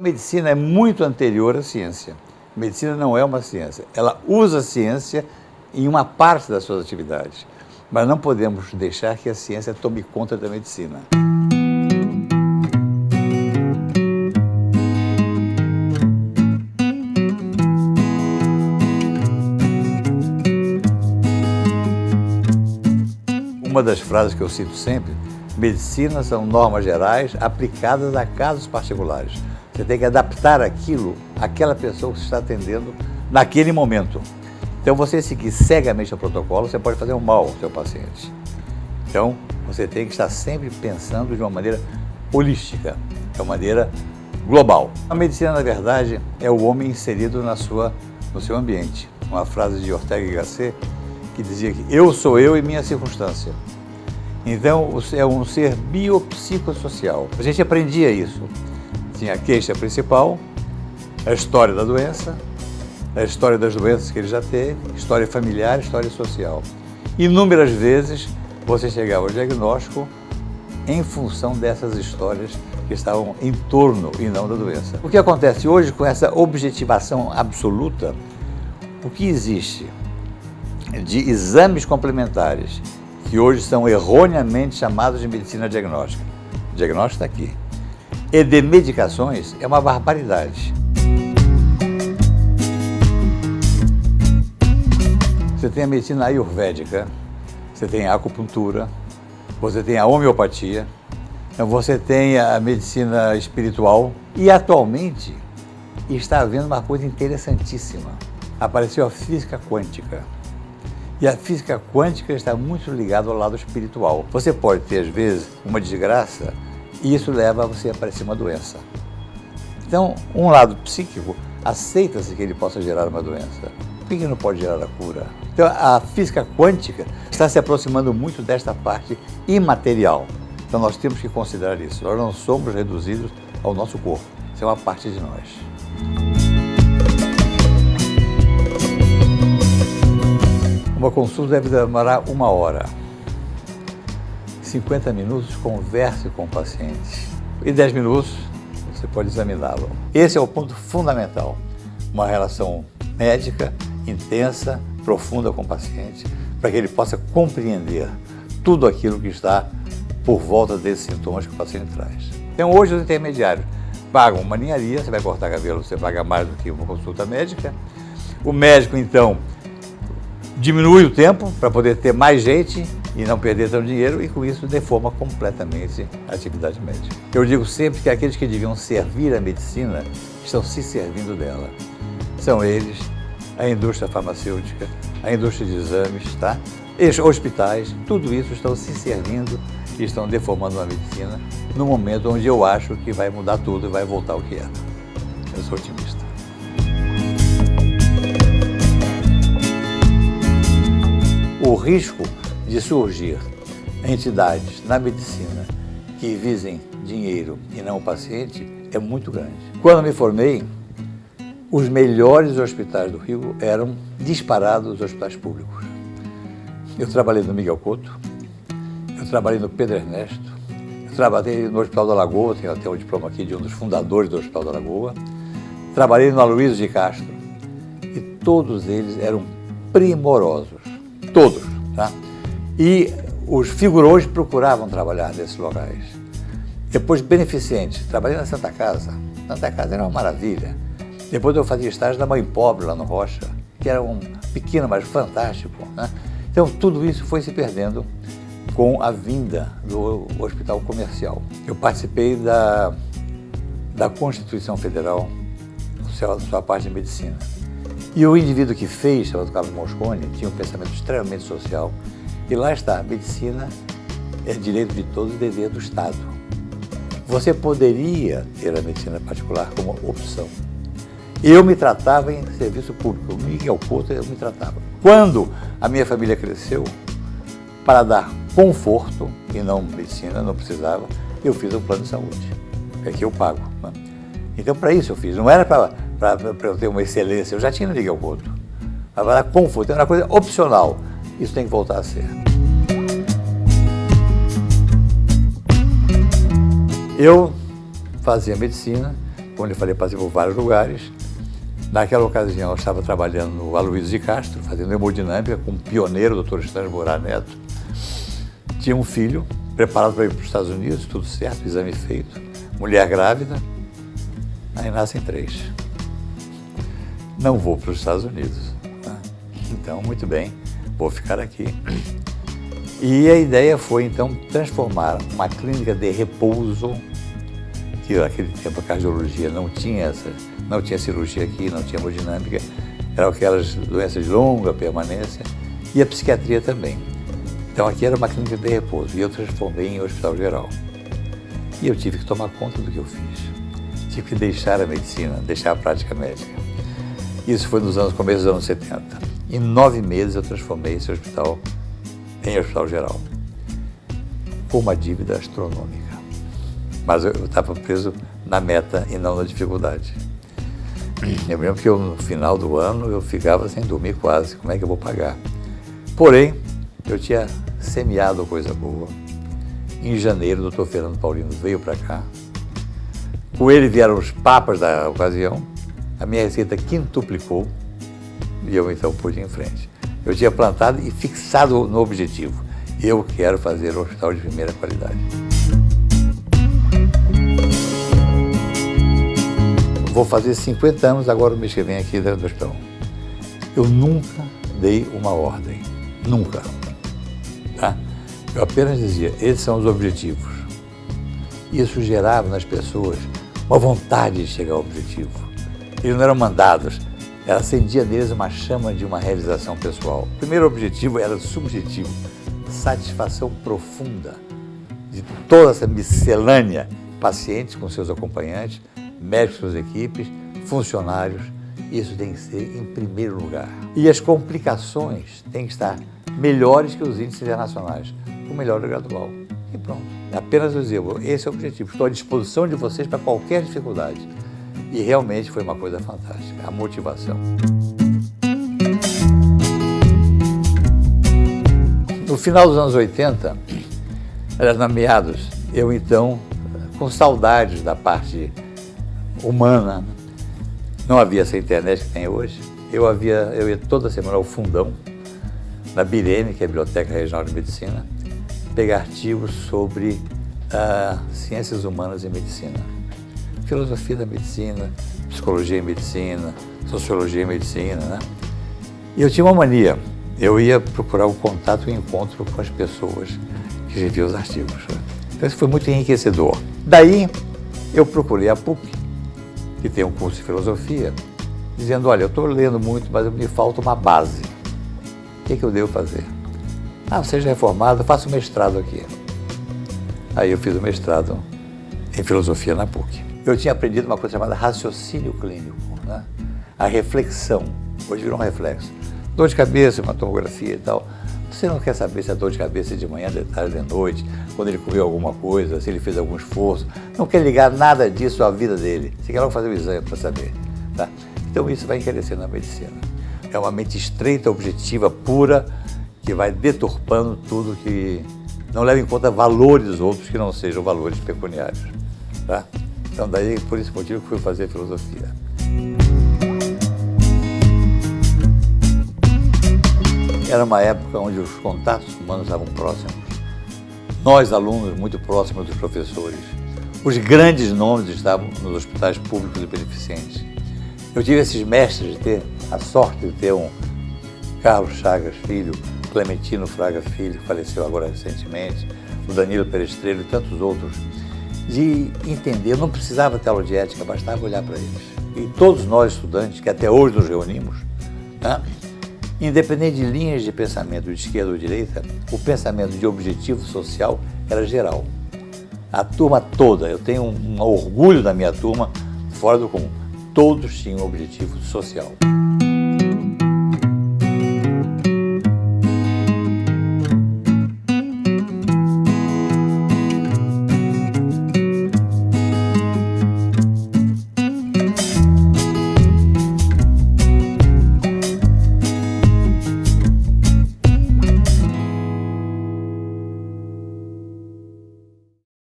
A medicina é muito anterior à ciência. A medicina não é uma ciência. Ela usa a ciência em uma parte das suas atividades. Mas não podemos deixar que a ciência tome conta da medicina. Uma das frases que eu cito sempre: medicina são normas gerais aplicadas a casos particulares. Você tem que adaptar aquilo àquela pessoa que você está atendendo naquele momento. Então, você seguir cegamente o protocolo, você pode fazer um mal ao seu paciente. Então, você tem que estar sempre pensando de uma maneira holística, de uma maneira global. A medicina, na verdade, é o homem inserido no seu ambiente. Uma frase de Ortega y Gasset que dizia que eu sou eu e minha circunstância. Então, é um ser biopsicossocial. A gente aprendia isso. Tinha a queixa principal, a história da doença, a história das doenças que ele já teve, história familiar, história social. Inúmeras vezes você chegava ao diagnóstico em função dessas histórias que estavam em torno e não da doença. O que acontece hoje com essa objetivação absoluta? O que existe de exames complementares que hoje são erroneamente chamados de medicina diagnóstica. O diagnóstico está aqui. E de medicações é uma barbaridade. Você tem a medicina ayurvédica, você tem a acupuntura, você tem a homeopatia, você tem a medicina espiritual e atualmente está havendo uma coisa interessantíssima. Apareceu a física quântica. E a física quântica está muito ligada ao lado espiritual. Você pode ter, às vezes, uma desgraça e isso leva a você a aparecer uma doença. Então, um lado psíquico, aceita-se que ele possa gerar uma doença. Por que não pode gerar a cura? Então, a física quântica está se aproximando muito desta parte imaterial. Então, nós temos que considerar isso. Nós não somos reduzidos ao nosso corpo. Isso é uma parte de nós. Uma consulta deve demorar 1 hora. 50 minutos, converse com o paciente. E 10 minutos, você pode examiná-lo. Esse é o ponto fundamental. Uma relação médica, intensa, profunda com o paciente, para que ele possa compreender tudo aquilo que está por volta desses sintomas que o paciente traz. Então, hoje, os intermediários pagam uma ninharia, você vai cortar cabelo, você paga mais do que uma consulta médica. O médico, então, diminui o tempo para poder ter mais gente e não perder tanto dinheiro, e com isso deforma completamente a atividade médica. Eu digo sempre que aqueles que deviam servir a medicina estão se servindo dela. São eles, a indústria farmacêutica, a indústria de exames, tá? Os hospitais, tudo isso estão se servindo e estão deformando a medicina no momento onde eu acho que vai mudar tudo e vai voltar ao que era. Eu sou otimista. O risco de surgir entidades na medicina que visem dinheiro e não o paciente é muito grande. Quando me formei, os melhores hospitais do Rio eram disparados os hospitais públicos. Eu trabalhei no Miguel Couto, eu trabalhei no Pedro Ernesto, eu trabalhei no Hospital da Lagoa, tenho até o diploma aqui de um dos fundadores do Hospital da Lagoa, trabalhei no Aloysio de Castro, e todos eles eram primorosos. Todos, tá? E os figurões procuravam trabalhar nesses locais. Depois, beneficente, trabalhei na Santa Casa. Santa Casa era uma maravilha. Depois eu fazia estágio na Mãe Pobre, lá no Rocha, que era um pequeno, mas fantástico, né? Então, tudo isso foi se perdendo com a vinda do hospital comercial. Eu participei da Constituição Federal, sua parte de medicina. E o indivíduo que fez, chamado Carlos Mosconi, tinha um pensamento extremamente social. E lá está, a medicina é direito de todos e dever do Estado. Você poderia ter a medicina particular como opção. Eu me tratava em serviço público, o Miguel Couto eu me tratava. Quando a minha família cresceu, para dar conforto, e não medicina, não precisava, eu fiz um plano de saúde, que aqui eu pago, né? Então, para isso eu fiz, não era para eu ter uma excelência, eu já tinha no Miguel Couto. Mas para dar conforto, era uma coisa opcional. Isso tem que voltar a ser. Eu fazia medicina, como eu falei, passei por vários lugares. Naquela ocasião, eu estava trabalhando no Aloysio de Castro, fazendo hemodinâmica com um pioneiro, o Dr. Estânio Morar Neto. Tinha um filho, preparado para ir para os Estados Unidos, tudo certo, exame feito. Mulher grávida, aí nascem 3. Não vou para os Estados Unidos. Tá? Então, muito bem, vou ficar aqui. E a ideia foi, então, transformar uma clínica de repouso, que naquele tempo a cardiologia não tinha cirurgia aqui, não tinha hemodinâmica, eram aquelas doenças de longa permanência, e a psiquiatria também. Então aqui era uma clínica de repouso, e eu transformei em hospital geral. E eu tive que tomar conta do que eu fiz. Tive que deixar a medicina, deixar a prática médica. Isso foi nos começo dos anos 70. Em 9 meses eu transformei esse hospital em hospital geral, com uma dívida astronômica. Mas eu estava preso na meta e não na dificuldade. Eu lembro que no final do ano eu ficava sem dormir quase, como é que eu vou pagar? Porém, eu tinha semeado coisa boa. Em janeiro, o Dr. Fernando Paulino veio para cá. Com ele vieram os papas da ocasião, a minha receita quintuplicou e eu então pude ir em frente. Eu tinha plantado e fixado no objetivo. Eu quero fazer um hospital de primeira qualidade. Vou fazer 50 anos agora no mês que vem aqui dentro do hospital. Eu nunca dei uma ordem. Nunca. Tá? Eu apenas dizia, esses são os objetivos. Isso gerava nas pessoas uma vontade de chegar ao objetivo. Eles não eram mandados, ela acendia neles uma chama de uma realização pessoal. O primeiro objetivo era subjetivo, satisfação profunda de toda essa miscelânea, pacientes com seus acompanhantes, médicos com suas equipes, funcionários. Isso tem que ser em primeiro lugar. E as complicações têm que estar melhores que os índices internacionais, com melhora gradual. E pronto. Apenas eu dizer, esse é o objetivo. Estou à disposição de vocês para qualquer dificuldade. E realmente foi uma coisa fantástica, a motivação. No final dos anos 80, na meados, eu então, com saudades da parte humana, não havia essa internet que tem hoje, eu ia toda semana ao Fundão, na BIREME, que é a Biblioteca Regional de Medicina, pegar artigos sobre ciências humanas e medicina. Filosofia da medicina, psicologia em medicina, sociologia em medicina, né? E eu tinha uma mania, eu ia procurar o contato e o encontro com as pessoas que escreviam os artigos. Então isso foi muito enriquecedor. Daí eu procurei a PUC, que tem um curso de filosofia, dizendo, olha, eu estou lendo muito, mas me falta uma base. O que eu devo fazer? Você já é formado, faça um mestrado aqui. Aí eu fiz o mestrado em filosofia na PUC. Eu tinha aprendido uma coisa chamada raciocínio clínico, né? A reflexão, hoje virou um reflexo. Dor de cabeça, uma tomografia e tal. Você não quer saber se a dor de cabeça é de manhã, de tarde, de noite, quando ele comeu alguma coisa, se ele fez algum esforço. Não quer ligar nada disso à vida dele. Você quer logo fazer o exame para saber. Tá? Então isso vai encarecendo a medicina. É uma mente estreita, objetiva, pura, que vai deturpando tudo que não leva em conta valores outros que não sejam valores pecuniários. Tá? Então daí, por esse motivo, que fui fazer filosofia. Era uma época onde os contatos humanos estavam próximos. Nós, alunos, muito próximos dos professores. Os grandes nomes estavam nos hospitais públicos e beneficentes. Eu tive esses mestres de ter a sorte de ter um Carlos Chagas Filho, Clementino Fraga Filho, que faleceu agora recentemente, o Danilo Perestrello e tantos outros, de entender, eu não precisava ter aula de ética, bastava olhar para eles. E todos nós, estudantes, que até hoje nos reunimos, né, independente de linhas de pensamento de esquerda ou direita, o pensamento de objetivo social era geral. A turma toda, eu tenho um orgulho da minha turma, fora do comum, todos tinham um objetivo social.